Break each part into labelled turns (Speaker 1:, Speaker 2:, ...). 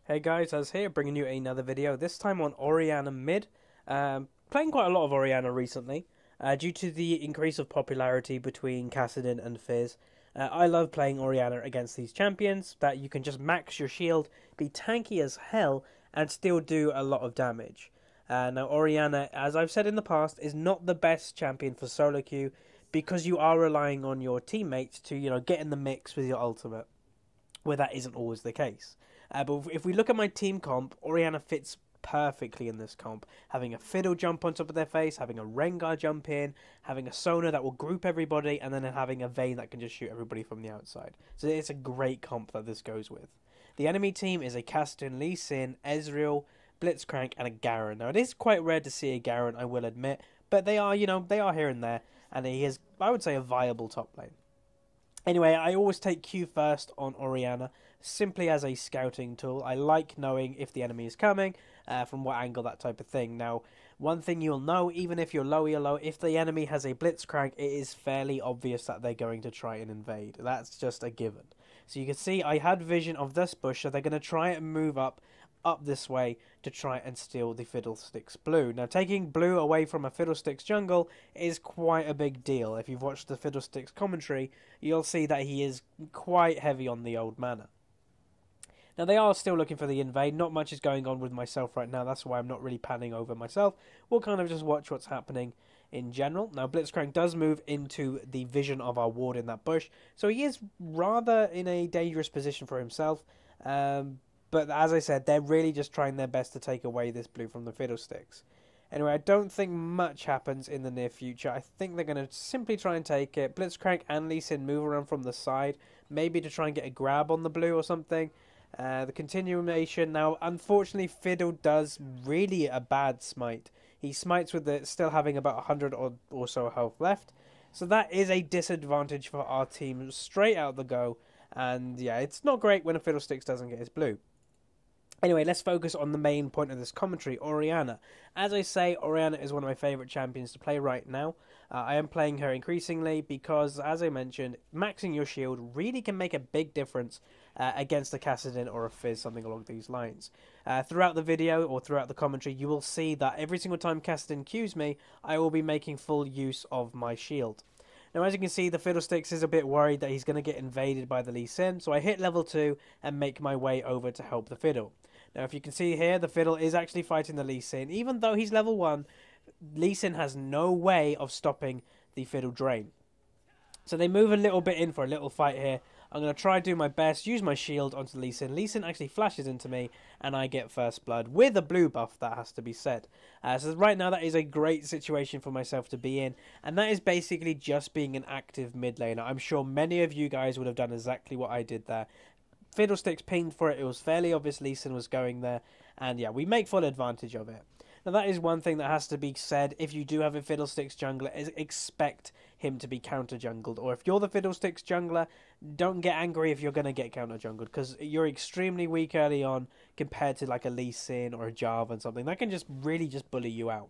Speaker 1: Hey guys, Huzz here, bringing you another video, this time on Orianna mid. Playing quite a lot of Orianna recently, due to the increase of popularity between Kassadin and Fizz. I love playing Orianna against these champions, that you can just max your shield, be tanky as hell, and still do a lot of damage. Now Orianna, as I've said in the past, is not the best champion for solo queue, because you are relying on your teammates to, get in the mix with your ultimate, where that isn't always the case. But if we look at my team comp, Orianna fits perfectly in this comp. Having a Fiddle jump on top of their face, having a Rengar jump in, having a Sona that will group everybody, and then having a Vayne that can just shoot everybody from the outside. So it's a great comp that this goes with. The enemy team is a Kassadin, Lee Sin, Ezreal, Blitzcrank, and a Garen. Now it is quite rare to see a Garen, I will admit, but they are, they are here and there, and he is, I would say, a viable top lane. Anyway, I always take Q first on Orianna, simply as a scouting tool. I like knowing if the enemy is coming, from what angle, that type of thing. Now, one thing you'll know, even if you're low, if the enemy has a Blitzcrank, it is fairly obvious that they're going to try and invade. That's just a given. So you can see I had vision of this bush, so they're going to try and move up this way to try and steal the Fiddlesticks blue. Now, taking blue away from a Fiddlesticks jungle is quite a big deal. If you've watched the Fiddlesticks commentary, you'll see that he is quite heavy on the old mana. Now, they are still looking for the invade. Not much is going on with myself right now. That's why I'm not really panning over myself. We'll kind of just watch what's happening in general. Now, Blitzcrank does move into the vision of our ward in that bush, so he is rather in a dangerous position for himself. But as I said, they're really just trying their best to take away this blue from the Fiddlesticks. Anyway, I don't think much happens in the near future. I think they're going to simply try and take it. Blitzcrank and Lee Sin move around from the side, maybe to try and get a grab on the blue or something. The continuation. Now, unfortunately, Fiddle does really a bad smite. He smites with it still having about 100 or so health left. So that is a disadvantage for our team straight out the go. And yeah, it's not great when a Fiddlesticks doesn't get his blue. Anyway, let's focus on the main point of this commentary, Orianna. As I say, Orianna is one of my favourite champions to play right now. I am playing her increasingly because, as I mentioned, maxing your shield really can make a big difference against a Kassadin or a Fizz, something along these lines. Throughout the video or throughout the commentary, you will see that every single time Kassadin Qs me, I will be making full use of my shield. Now, as you can see, the Fiddlesticks is a bit worried that he's going to get invaded by the Lee Sin, so I hit level 2 and make my way over to help the Fiddle. Now, if you can see here, the Fiddle is actually fighting the Lee Sin. Even though he's level 1, Lee Sin has no way of stopping the Fiddle drain. So they move a little bit in for a little fight here. I'm going to try to do my best, use my shield onto Lee Sin. Lee Sin actually flashes into me, and I get first blood with a blue buff, that has to be said. So right now, that is a great situation for myself to be in, and that is basically just being an active mid laner. I'm sure many of you guys would have done exactly what I did there. Fiddlesticks pinged for it. It was fairly obvious Lee Sin was going there, and yeah, we make full advantage of it. Now, that is one thing that has to be said. If you do have a Fiddlesticks jungler, expect him to be counter-jungled. Or if you're the Fiddlesticks jungler, don't get angry if you're going to get counter-jungled, because you're extremely weak early on compared to like a Lee Sin or a Jarvan and something. That can just really just bully you out.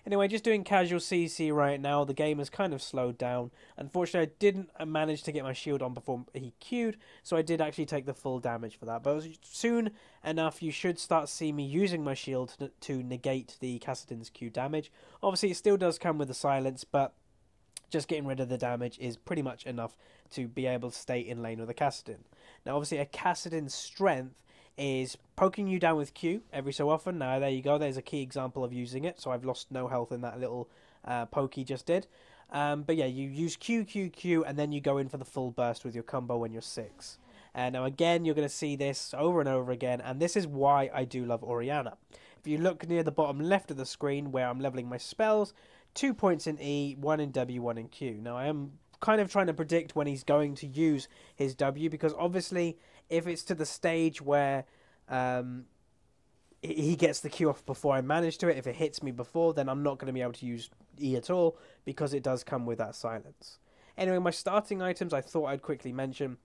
Speaker 1: Anyway, just doing casual CC right now. The game has kind of slowed down. Unfortunately, I didn't manage to get my shield on before he queued, so I did actually take the full damage for that. But soon enough, you should start seeing me using my shield to negate the Kassadin's Q damage. Obviously, it still does come with the silence, but just getting rid of the damage is pretty much enough to be able to stay in lane with a Kassadin. Now, obviously, a Kassadin's strength is poking you down with Q every so often. Now, there you go. There's a key example of using it. So I've lost no health in that little poke he just did. But yeah, you use Q, Q, Q, and then you go in for the full burst with your combo when you're 6. Now, again, you're going to see this over and over again. And this is why I do love Orianna. If you look near the bottom left of the screen where I'm leveling my spells, 2 points in E, 1 in W, 1 in Q. Now, I am kind of trying to predict when he's going to use his W, because obviously if it's to the stage where he gets the Q off before I manage to it, if it hits me before, then I'm not going to be able to use E at all, because it does come with that silence. Anyway, my starting items I thought I'd quickly mention.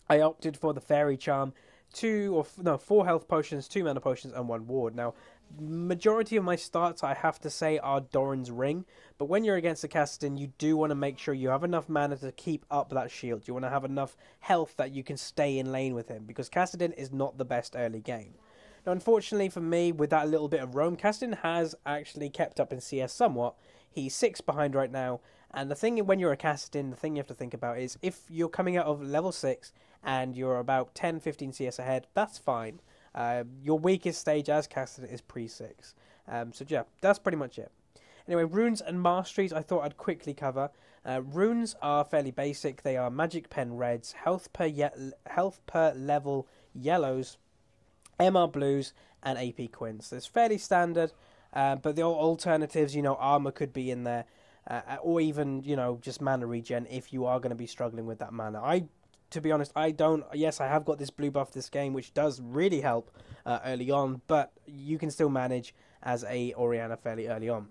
Speaker 1: I opted for the Fairy Charm, 4 health potions, 2 mana potions, and 1 ward. Now, majority of my starts, I have to say, are Doran's Ring, but when you're against a Kassadin, you do want to make sure you have enough mana to keep up that shield. You want to have enough health that you can stay in lane with him, because Kassadin is not the best early game. Now, unfortunately for me, with that little bit of roam, Kassadin has actually kept up in CS somewhat. He's 6 behind right now, and the thing when you're a Kassadin, the thing you have to think about is if you're coming out of level 6 and you're about 10-15 CS ahead, that's fine. Your weakest stage as Kassadin is pre-6. So yeah, that's pretty much it. Anyway, runes and masteries I thought I'd quickly cover. Runes are fairly basic. They are magic pen reds, health per level yellows, MR blues, and AP quins. So it's fairly standard, but the alternatives, armor could be in there, or even, just mana regen if you are going to be struggling with that mana. To be honest, I don't. Yes, I have got this blue buff this game, which does really help early on, but you can still manage as a Orianna fairly early on.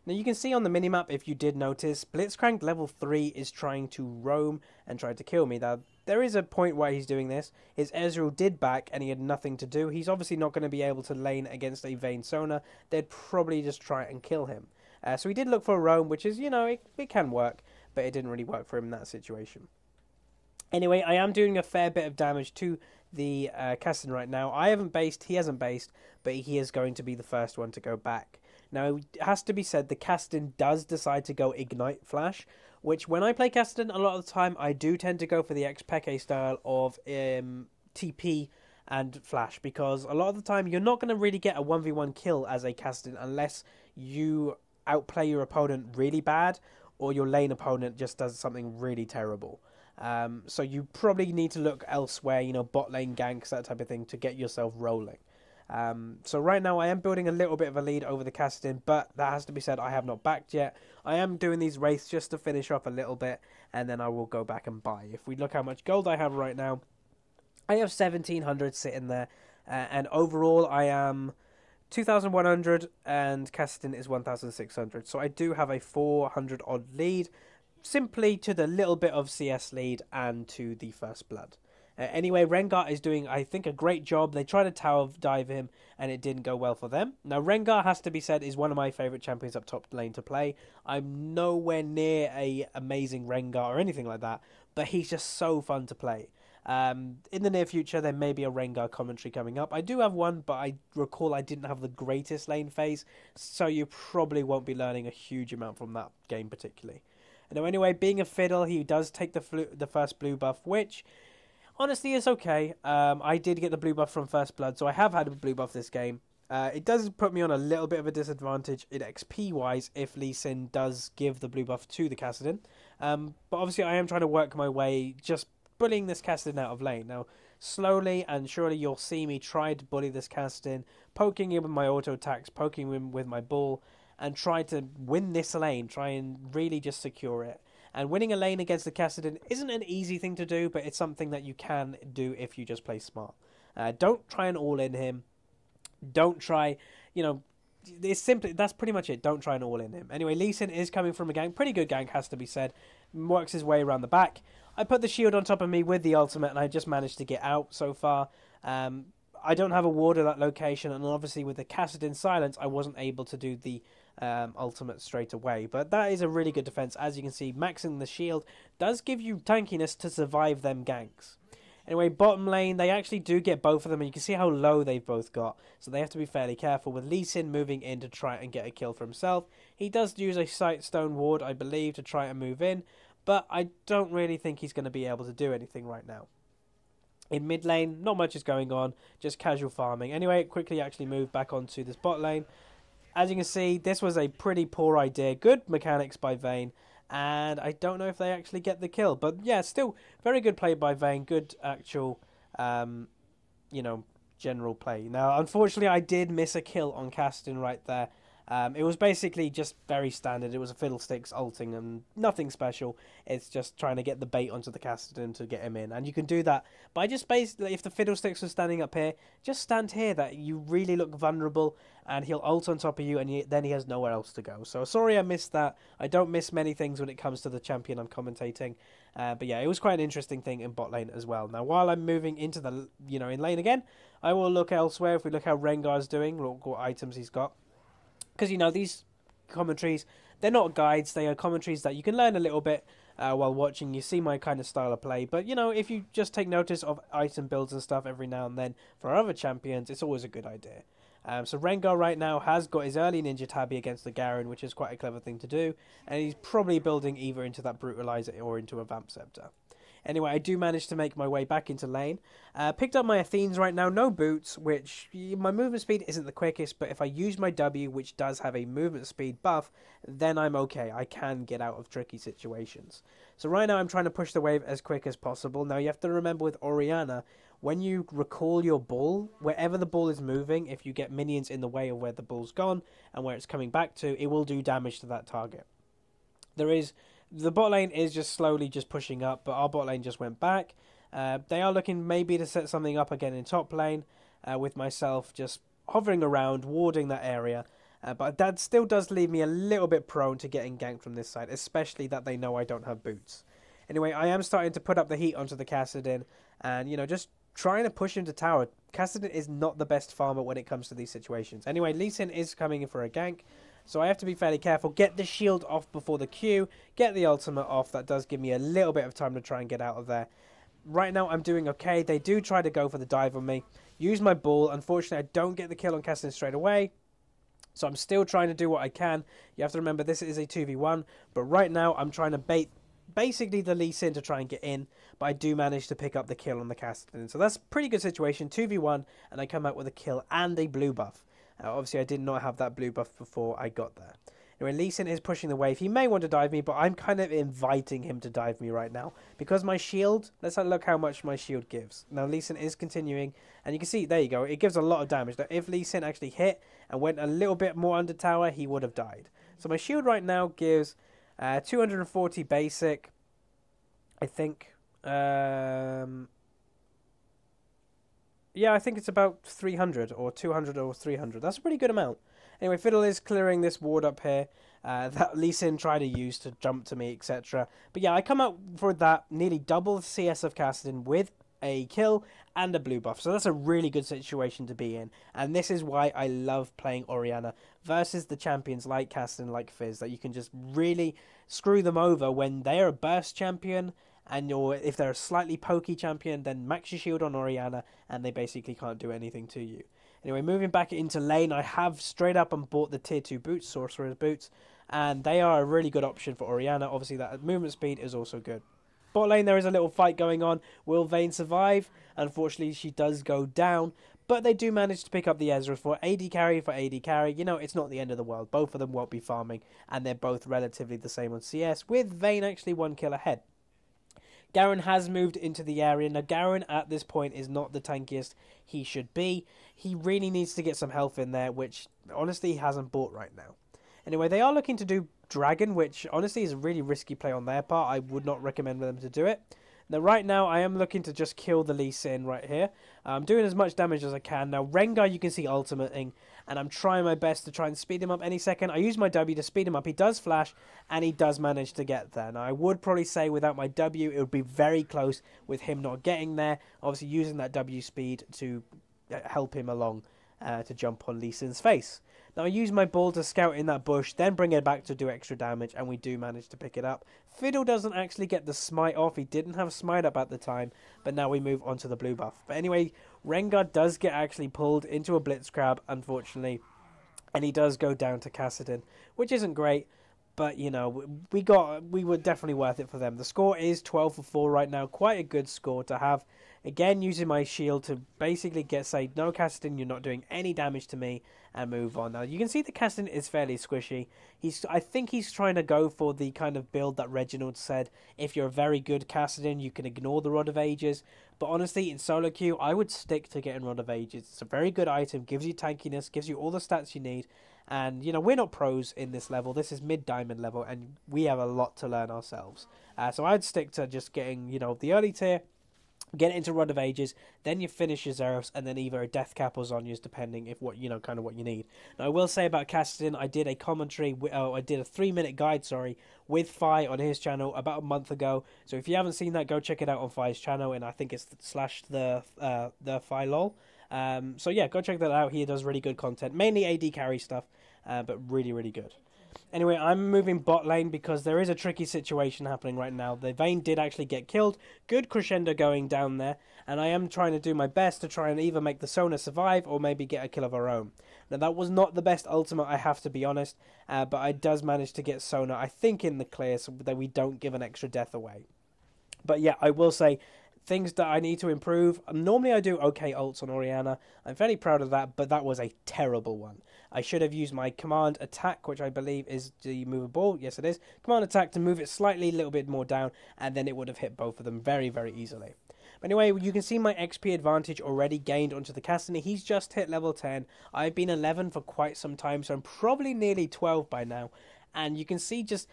Speaker 1: Now, you can see on the minimap, if you did notice, Blitzcrank level 3 is trying to roam and try to kill me. Now, there is a point why he's doing this. His Ezreal did back, and he had nothing to do. He's obviously not going to be able to lane against a Vayne Sona. They'd probably just try and kill him. So he did look for a roam, which is, it can work, but it didn't really work for him in that situation. Anyway, I am doing a fair bit of damage to the Kassadin right now. I haven't based, he hasn't based, but he is going to be the first one to go back. Now, it has to be said, the Kassadin does decide to go Ignite Flash, which when I play Kassadin, a lot of the time, I do tend to go for the Xpeke style of TP and Flash, because a lot of the time, you're not going to really get a 1v1 kill as a Kassadin unless you outplay your opponent really bad, or your lane opponent just does something really terrible. So you probably need to look elsewhere, bot lane ganks, that type of thing, to get yourself rolling. So right now I am building a little bit of a lead over the Kassadin, but that has to be said, I have not backed yet. I am doing these wraiths just to finish off a little bit, and then I will go back and buy. If we look how much gold I have right now, I have 1,700 sitting there, and overall I am 2,100, and Kassadin is 1,600. So I do have a 400 odd lead, simply to the little bit of CS lead and to the first blood. Anyway, Rengar is doing, I think, a great job. They tried to tower dive him, and it didn't go well for them. Now, Rengar, has to be said, is one of my favourite champions up top lane to play. I'm nowhere near a amazing Rengar or anything like that, but he's just so fun to play. In the near future, there may be a Rengar commentary coming up. I do have one, but I recall I didn't have the greatest lane phase, so you probably won't be learning a huge amount from that game particularly. Now, anyway, being a fiddle, he does take the first blue buff, which honestly is okay. I did get the blue buff from First Blood, so I have had a blue buff this game. It does put me on a little bit of a disadvantage in XP-wise if Lee Sin does give the blue buff to the Kassadin. But obviously I am trying to work my way, just bullying this Kassadin out of lane. Now, slowly and surely you'll see me try to bully this Kassadin, poking him with my auto attacks, poking him with my bull, and try to win this lane, try and really just secure it. And winning a lane against the Kassadin isn't an easy thing to do, but it's something that you can do if you just play smart. Don't try and all-in him. Don't try, it's simply, that's pretty much it. Don't try and all-in him. Anyway, Lee Sin is coming from a gank, pretty good gank, has to be said. Works his way around the back. I put the shield on top of me with the ultimate, and I just managed to get out so far. I don't have a ward at that location, and obviously with the Kassadin silence, I wasn't able to do the ultimate straight away, but that is a really good defense. As you can see, maxing the shield does give you tankiness to survive them ganks. Anyway, bottom lane, they actually do get both of them, and you can see how low they've both got, so they have to be fairly careful. With Lee Sin moving in to try and get a kill for himself, he does use a Sightstone ward, I believe, to try and move in, but I don't really think he's going to be able to do anything right now. In mid lane, not much is going on, just casual farming. Anyway, quickly actually move back onto this bot lane. As you can see, this was a pretty poor idea. Good mechanics by Vayne, and I don't know if they actually get the kill. But yeah, still very good play by Vayne. Good actual, general play. Now, unfortunately, I did miss a kill on Kassadin right there. It was basically just very standard. It was a Fiddlesticks ulting and nothing special. It's just trying to get the bait onto the Kassadin to get him in. And you can do that by just basically, if the Fiddlesticks was standing up here, just stand here, that you really look vulnerable, and he'll ult on top of you, and then he has nowhere else to go. So sorry I missed that. I don't miss many things when it comes to the champion I'm commentating. But yeah, it was quite an interesting thing in bot lane as well. Now, while I'm moving into the, in lane again, I will look elsewhere. If we look how Rengar's doing, look what items he's got. Because, these commentaries, they're not guides. They are commentaries that you can learn a little bit while watching. You see my kind of style of play. But, you know, if you just take notice of item builds and stuff every now and then for other champions, it's always a good idea. So Rengar right now has got his early Ninja Tabi against the Garen, which is quite a clever thing to do. And he's probably building either into that Brutalizer or into a Vamp Scepter. Anyway, I do manage to make my way back into lane. Picked up my Athenes right now, no boots, which my movement speed isn't the quickest, but if I use my W, which does have a movement speed buff, then I'm okay. I can get out of tricky situations. So right now I'm trying to push the wave as quick as possible. Now you have to remember with Orianna, when you recall your ball, wherever the ball is moving, if you get minions in the way of where the ball's gone and where it's coming back to, it will do damage to that target. The bot lane is just slowly just pushing up, but our bot lane just went back. They are looking maybe to set something up again in top lane, with myself just hovering around, warding that area. But that still does leave me a little bit prone to getting ganked from this side, especially that they know I don't have boots. Anyway, I am starting to put up the heat onto the Kassadin, and, you know, just trying to push him to tower. Kassadin is not the best farmer when it comes to these situations. Anyway, Lee Sin is coming in for a gank, so I have to be fairly careful. Get the shield off before the Q, get the ultimate off. That does give me a little bit of time to try and get out of there. Right now, I'm doing okay. They do try to go for the dive on me. Use my ball. Unfortunately, I don't get the kill on Kassadin straight away. So I'm still trying to do what I can. You have to remember this is a 2v1. But right now, I'm trying to bait basically the Lee Sin to try and get in. But I do manage to pick up the kill on the Kassadin. So that's a pretty good situation. 2v1, and I come out with a kill and a blue buff. Obviously, I did not have that blue buff before I got there. Anyway, Lee Sin is pushing the wave. He may want to dive me, but I'm kind of inviting him to dive me right now. Because my shield, let's look how much my shield gives. Now, Lee Sin is continuing, and you can see, there you go, it gives a lot of damage. Now, if Lee Sin actually hit and went a little bit more under tower, he would have died. So my shield right now gives 240 basic, I think. Yeah, I think it's about 300 or 200 or 300. That's a pretty good amount. Anyway, Fiddle is clearing this ward up here that Lee Sin tried to use to jump to me, etc. But yeah, I come out for that nearly double the CS of Kassadin with a kill and a blue buff. So that's a really good situation to be in. And this is why I love playing Orianna versus the champions like Kassadin, like Fizz, that you can just really screw them over when they're a burst champion. And if they're a slightly pokey champion, then max your shield on Orianna, and they basically can't do anything to you. Anyway, moving back into lane, I have straight up and bought the tier 2 boots, Sorcerer's boots, and they are a really good option for Orianna. Obviously, that movement speed is also good. Bot lane, there is a little fight going on. Will Vayne survive? Unfortunately, she does go down, but they do manage to pick up the Ezreal for AD carry. You know, it's not the end of the world. Both of them won't be farming, and they're both relatively the same on CS, with Vayne actually 1 kill ahead. Garen has moved into the area. Now, Garen at this point is not the tankiest he should be. He really needs to get some health in there, which honestly he hasn't bought right now. Anyway, they are looking to do Dragon, which honestly is a really risky play on their part. I would not recommend them to do it. Now, right now, I am looking to just kill the Lee Sin right here. I'm doing as much damage as I can. Now, Rengar, you can see ultimating, and I'm trying my best to try and speed him up any second. I use my W to speed him up. He does flash, and he does manage to get there. Now, I would probably say without my W, it would be very close with him not getting there. Obviously, using that W speed to help him along to jump on Lee Sin's face. Now, I use my ball to scout in that bush, then bring it back to do extra damage, and we do manage to pick it up. Fiddle doesn't actually get the smite off. He didn't have smite up at the time, but now we move on to the blue buff. But anyway, Rengar does get actually pulled into a blitz crab, unfortunately, and he does go down to Kassadin, which isn't great. But, you know, we were definitely worth it for them. The score is 12-4 right now. Quite a good score to have. Again, using my shield to basically say, no, Kassadin, you're not doing any damage to me, and move on. Now, you can see the Kassadin is fairly squishy. I think he's trying to go for the kind of build that Reginald said. If you're a very good Kassadin, you can ignore the Rod of Ages. But honestly, in solo queue, I would stick to getting Rod of Ages. It's a very good item, gives you tankiness, gives you all the stats you need. And, you know, we're not pros in this level. This is mid-diamond level, and we have a lot to learn ourselves. So I'd stick to just getting, you know, the early tier, get into Rod of Ages, then you finish your Xeraths, and then either a Death Cap or Zhonya's, depending if what, you know, kind of what you need. Now, I will say about Kassadin, I did a commentary, I did a 3-minute guide, with Fi on his channel about a month ago. So if you haven't seen that, go check it out on Fi's channel, and I think it's /the Fi lol. So yeah, go check that out. He does really good content, mainly AD carry stuff, but really, really good. Anyway, I'm moving bot lane because there is a tricky situation happening right now. The Vayne did actually get killed. Good crescendo going down there. And I am trying to do my best to try and either make the Sona survive or maybe get a kill of her own. Now, that was not the best ultimate, I have to be honest. But I does manage to get Sona, I think, in the clear so that we don't give an extra death away. But yeah, I will say, things that I need to improve. Normally I do okay ults on Orianna. I'm very proud of that, but that was a terrible one. I should have used my command attack, which I believe is the movable. Yes, it is. Command attack to move it slightly, a little bit more down, and then it would have hit both of them very, very easily. But anyway, you can see my XP advantage already gained onto the Kassadin. He's just hit level 10. I've been 11 for quite some time, so I'm probably nearly 12 by now. And you can see just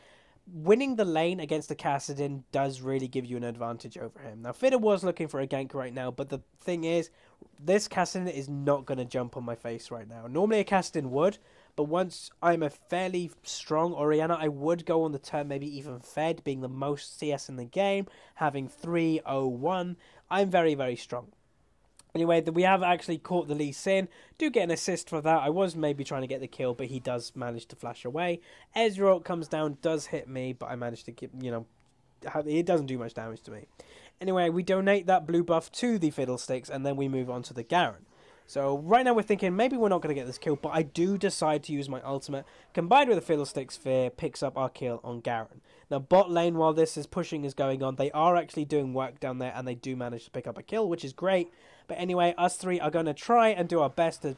Speaker 1: winning the lane against the Kassadin does really give you an advantage over him. Now, Fidder was looking for a gank right now, but the thing is, this Kassadin is not going to jump on my face right now. Normally a Kassadin would, but once I'm a fairly strong Orianna, I would go on the turn, maybe even Fed, being the most CS in the game, having 301. I'm very, very strong. Anyway, we have actually caught the Lee Sin. Do get an assist for that. I was maybe trying to get the kill, but he does manage to flash away. Ezreal comes down, does hit me, but I managed to keep, it doesn't do much damage to me. Anyway, we donate that blue buff to the Fiddlesticks, and then we move on to the Garen. So right now we're thinking maybe we're not going to get this kill, but I do decide to use my ultimate. Combined with the Fiddlestick Sphere, picks up our kill on Garen. Now bot lane, while this is pushing is going on, they are actually doing work down there, and they do manage to pick up a kill, which is great. But anyway, us three are going to try and do our best to,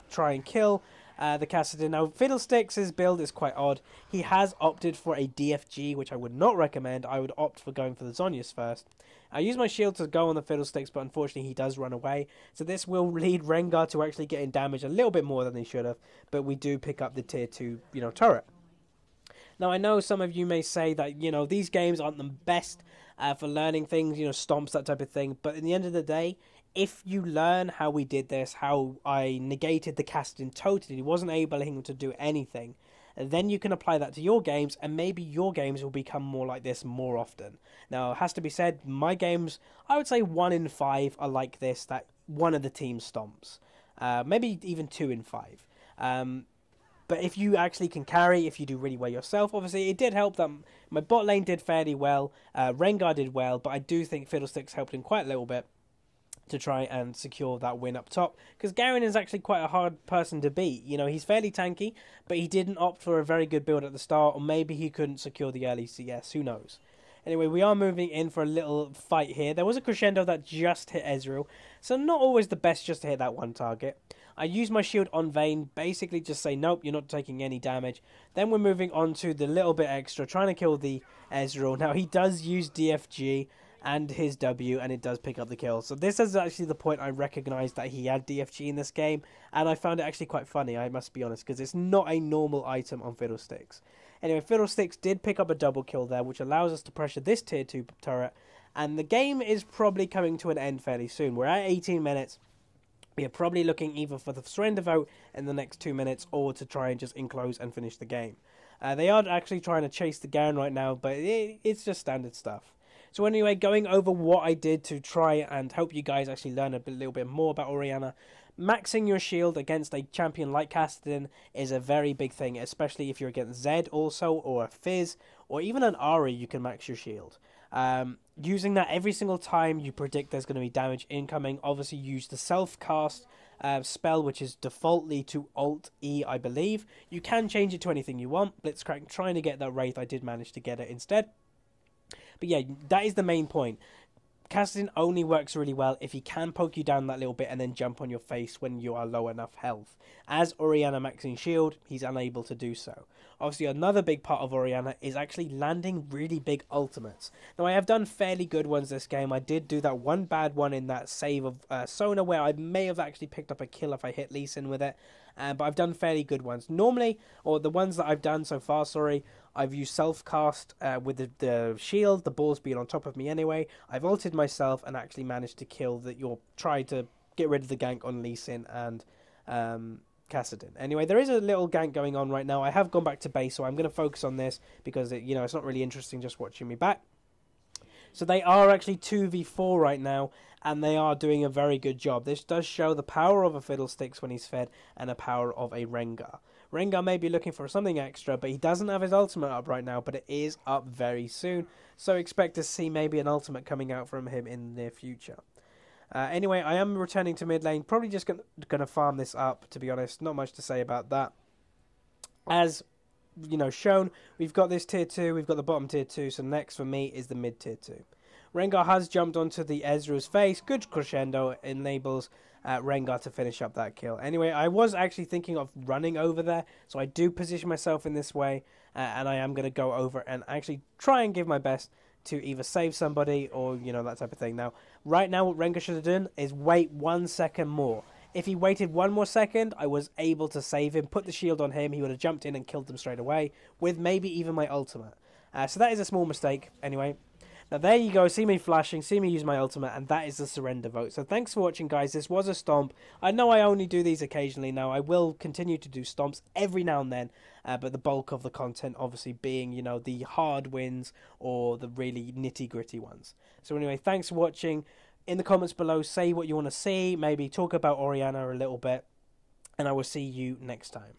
Speaker 1: try and kill the Kassadin. Now, Fiddlesticks' build is quite odd. He has opted for a DFG, which I would not recommend. I would opt for going for the Zhonya's first. I use my shield to go on the Fiddlesticks, but unfortunately he does run away. So this will lead Rengar to actually getting damage a little bit more than he should have. But we do pick up the tier 2, turret. Now, I know some of you may say that, these games aren't the best for learning things, stomps, that type of thing. But in the end of the day, if you learn how we did this, how I negated the Kassadin totally, wasn't able to do anything, then you can apply that to your games, and maybe your games will become more like this more often. Now, it has to be said, my games, I would say 1 in 5 are like this, that one of the teams stomps. Maybe even 2 in 5. But if you actually can carry, if you do really well yourself, obviously it did help that my bot lane did fairly well, Rengar did well, but I do think Fiddlesticks helped him quite a little bit to try and secure that win up top, because Garen is actually quite a hard person to beat. He's fairly tanky, but he didn't opt for a very good build at the start, or maybe he couldn't secure the early CS, who knows. Anyway, we are moving in for a little fight here. There was a crescendo that just hit Ezreal, so not always the best just to hit that one target. I use my shield on Vayne, basically just say, nope, you're not taking any damage. Then we're moving on to the little bit extra, trying to kill the Ezreal. Now, he does use DFG and his W, and it does pick up the kill. So this is actually the point I recognised that he had DFG in this game, and I found it actually quite funny, I must be honest, because it's not a normal item on Fiddlesticks. Anyway, Fiddlesticks did pick up a double kill there, which allows us to pressure this tier 2 turret, and the game is probably coming to an end fairly soon. We're at 18 minutes. We are probably looking either for the surrender vote in the next 2 minutes, or to try and just enclose and finish the game. They are actually trying to chase the Garen right now, but it's just standard stuff. So anyway, going over what I did to try and help you guys actually learn a little bit more about Orianna. Maxing your shield against a champion like Kassadin is a very big thing, especially if you're against Zed also, or a Fizz, or even an Ari, you can max your shield. Using that every single time you predict there's going to be damage incoming. Obviously use the self-cast spell, which is defaultly to Alt-E, I believe. You can change it to anything you want. Blitzcrank trying to get that Wraith, I did manage to get it instead. But yeah, that is the main point. Kassadin only works really well if he can poke you down that little bit and then jump on your face when you are low enough health. As Orianna maxing shield, he's unable to do so. Obviously, another big part of Orianna is actually landing really big ultimates. Now, I have done fairly good ones this game. I did do that one bad one in that save of Sona, where I may have actually picked up a kill if I hit Lee Sin with it. But I've done fairly good ones. Normally, or the ones that I've done so far, I've used self-cast with the shield, the balls being on top of me anyway. I've ulted myself and actually managed to kill try to get rid of the gank on Lee Sin and Kassadin. Anyway, there is a little gank going on right now. I have gone back to base, so I'm going to focus on this because it's not really interesting just watching me back. So they are actually 2v4 right now, and they are doing a very good job. This does show the power of a Fiddlesticks when he's fed, and the power of a Rengar. Rengar may be looking for something extra, but he doesn't have his ultimate up right now, but it is up very soon. So expect to see maybe an ultimate coming out from him in the near future. Anyway, I am returning to mid lane. Probably just going to farm this up, to be honest. Not much to say about that. As shown, we've got this tier 2, we've got the bottom tier 2, so next for me is the mid tier 2. Rengar has jumped onto the Ezreal's face. Good crescendo enables Rengar to finish up that kill. Anyway, I was actually thinking of running over there, so I do position myself in this way, and I am going to go over and actually try and give my best to either save somebody or, that type of thing. Now, right now, what Rengar should have done is wait 1 second more. If he waited 1 more second, I was able to save him, put the shield on him, he would have jumped in and killed them straight away, with maybe even my ultimate. So that is a small mistake, anyway. Now there you go, see me flashing, see me use my ultimate, and that is the surrender vote. So thanks for watching, guys. This was a stomp. I know I only do these occasionally now. I will continue to do stomps every now and then, but the bulk of the content obviously being, the hard wins or the really nitty-gritty ones. So anyway, thanks for watching. In the comments below, say what you want to see. Maybe talk about Orianna a little bit, and I will see you next time.